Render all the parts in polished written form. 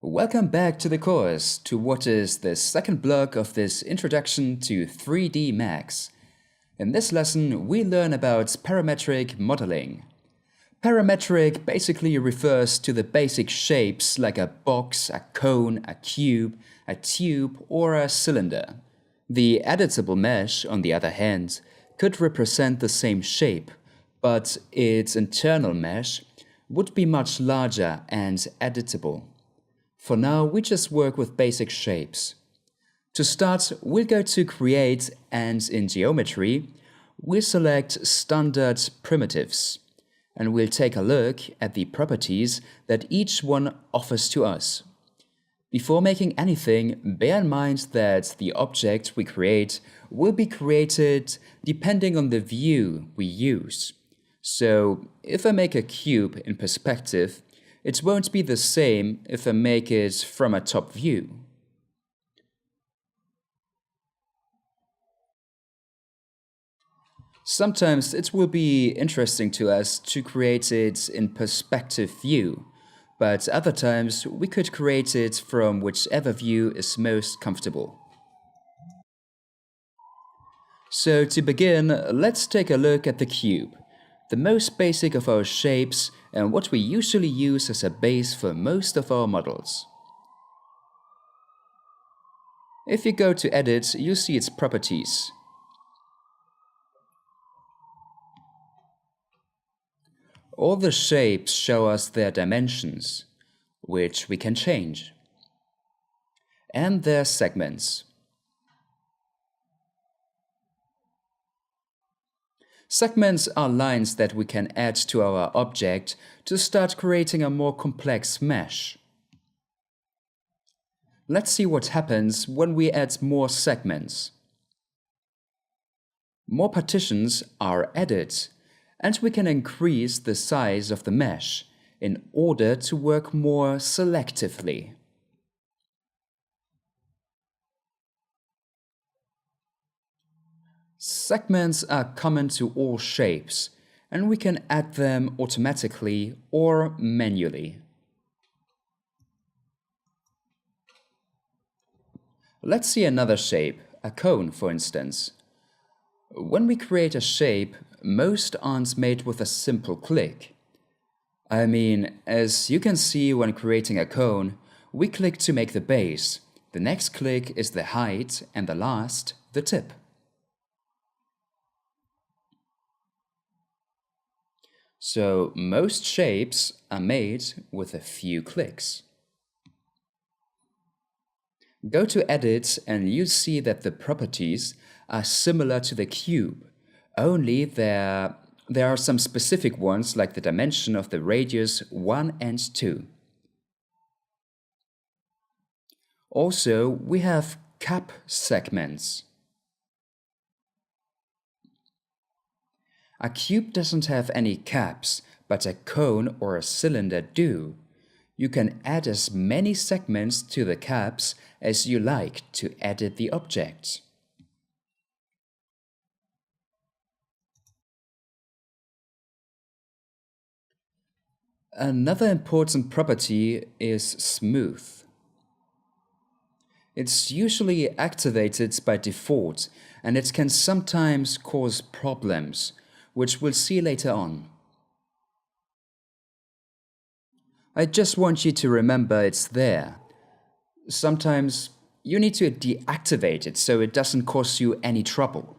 Welcome back to the course, to what is the second block of this Introduction to 3D Max. In this lesson, we learn about parametric modeling. Parametric basically refers to the basic shapes like a box, a cone, a cube, a tube, or a cylinder. The editable mesh, on the other hand, could represent the same shape, but its internal mesh would be much larger and editable. For now, we just work with basic shapes. To start, we'll go to Create, and in Geometry, we'll select Standard Primitives, and we'll take a look at the properties that each one offers to us. Before making anything, bear in mind that the object we create will be created depending on the view we use. So, if I make a cube in perspective, it won't be the same if I make it from a top view. Sometimes it will be interesting to us to create it in perspective view, but other times we could create it from whichever view is most comfortable. So to begin, let's take a look at the cube, the most basic of our shapes and what we usually use as a base for most of our models. If you go to Edit, you see its properties. All the shapes show us their dimensions, which we can change, and their segments. Segments are lines that we can add to our object to start creating a more complex mesh. Let's see what happens when we add more segments. More partitions are added, and we can increase the size of the mesh in order to work more selectively. Segments are common to all shapes, and we can add them automatically or manually. Let's see another shape, a cone for instance. When we create a shape, most aren't made with a simple click. I mean, as you can see when creating a cone, we click to make the base, the next click is the height, and the last, the tip. So most shapes are made with a few clicks. Go to Edit and you see that the properties are similar to the cube, only there are some specific ones like the dimension of the radius 1 and 2. Also, we have cap segments. A cube doesn't have any caps, but a cone or a cylinder do. You can add as many segments to the caps as you like to edit the object. Another important property is smooth. It's usually activated by default, and it can sometimes cause problems, which we'll see later on. I just want you to remember it's there. Sometimes you need to deactivate it so it doesn't cause you any trouble.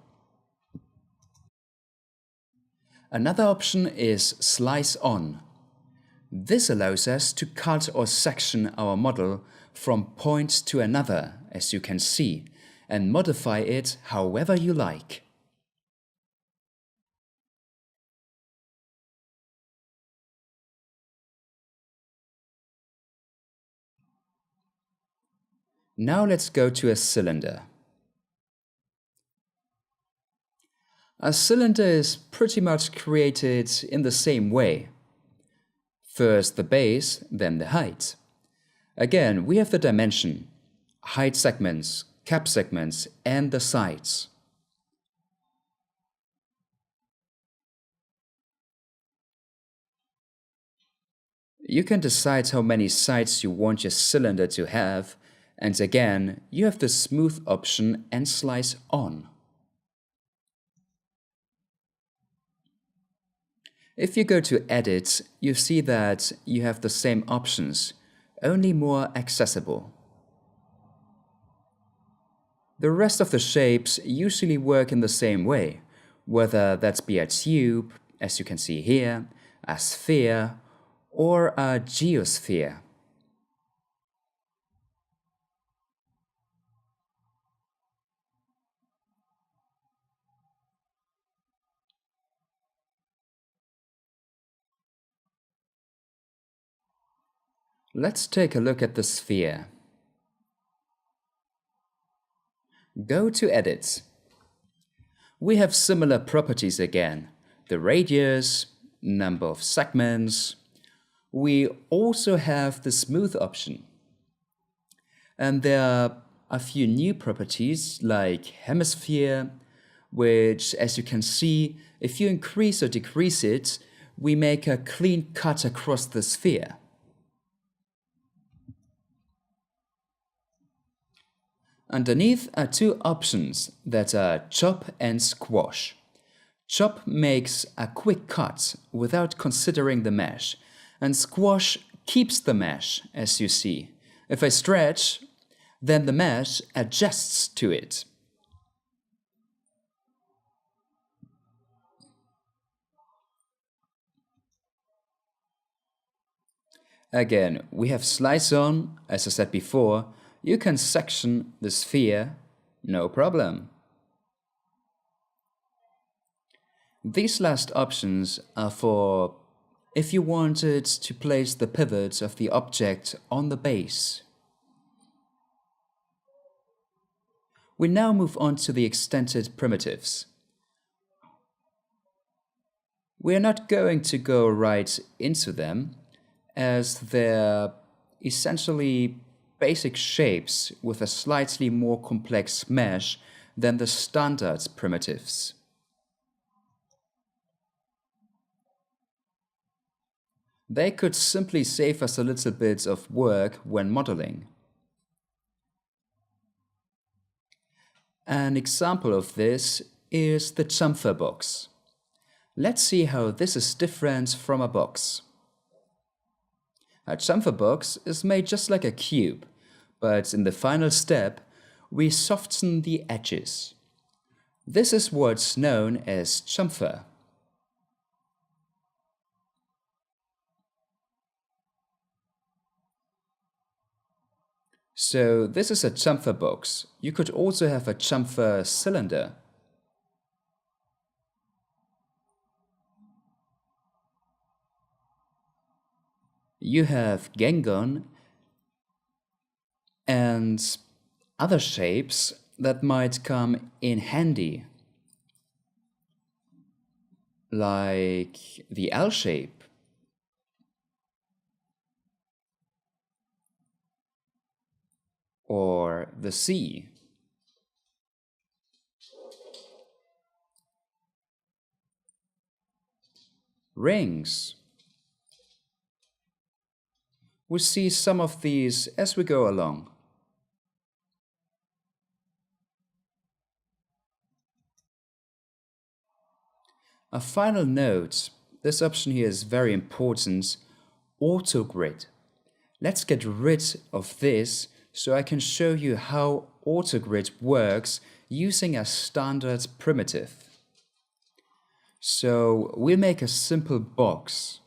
Another option is Slice On. This allows us to cut or section our model from point to another, as you can see, and modify it however you like. Now let's go to a cylinder. A cylinder is pretty much created in the same way. First the base, then the height. Again, we have the dimension, height segments, cap segments, and the sides. You can decide how many sides you want your cylinder to have, and again, you have the smooth option and slice on. If you go to Edit, you see that you have the same options, only more accessible. The rest of the shapes usually work in the same way, whether that be a tube, as you can see here, a sphere, or a geosphere. Let's take a look at the sphere. Go to Edit. We have similar properties again, the radius, number of segments. We also have the smooth option. And there are a few new properties like hemisphere, which, as you can see, if you increase or decrease it, we make a clean cut across the sphere. Underneath are two options that are chop and squash. Chop makes a quick cut without considering the mesh, and squash keeps the mesh, as you see. If I stretch, then the mesh adjusts to it. Again, we have slice on, as I said before. You can section the sphere, no problem. These last options are for if you wanted to place the pivot of the object on the base. We now move on to the extended primitives. We are not going to go right into them, as they're essentially basic shapes with a slightly more complex mesh than the standard primitives. They could simply save us a little bit of work when modeling. An example of this is the chamfer box. Let's see how this is different from a box. A chamfer box is made just like a cube, but in the final step, we soften the edges. This is what's known as chamfer. So this is a chamfer box. You could also have a chamfer cylinder. You have gangon and other shapes that might come in handy, like the L shape. Or the C. Rings. We see some of these as we go along. A final note, this option here is very important, Autogrid. Let's get rid of this so I can show you how Autogrid works using a standard primitive. So we'll make a simple box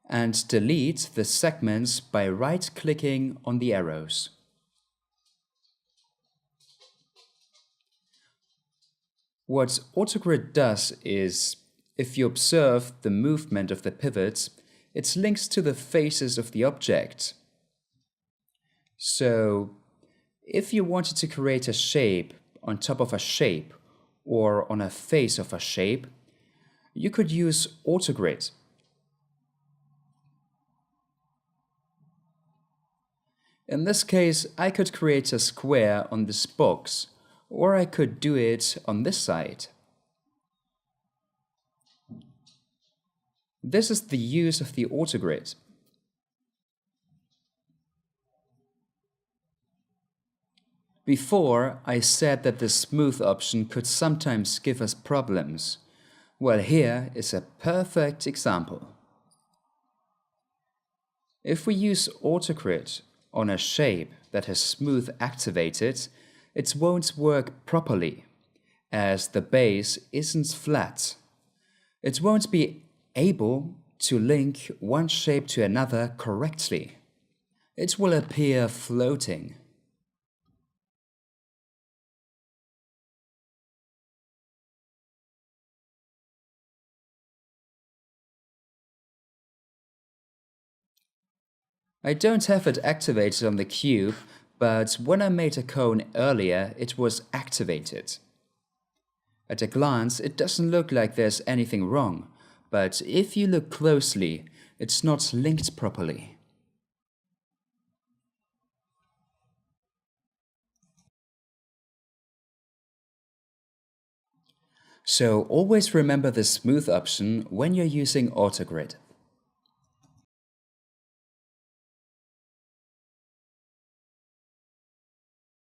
and delete the segments by right-clicking on the arrows. What Autogrid does is, if you observe the movement of the pivots, it links to the faces of the object. So, if you wanted to create a shape on top of a shape or on a face of a shape, you could use Autogrid. In this case, I could create a square on this box, or I could do it on this side. This is the use of the Autogrid. Before, I said that the smooth option could sometimes give us problems. Well, here is a perfect example. If we use Autogrid on a shape that has smooth activated, it won't work properly, as the base isn't flat. It won't be able to link one shape to another correctly. It will appear floating. I don't have it activated on the cube, but when I made a cone earlier, it was activated. At a glance, it doesn't look like there's anything wrong, but if you look closely, it's not linked properly. So always remember the smooth option when you're using Autogrid.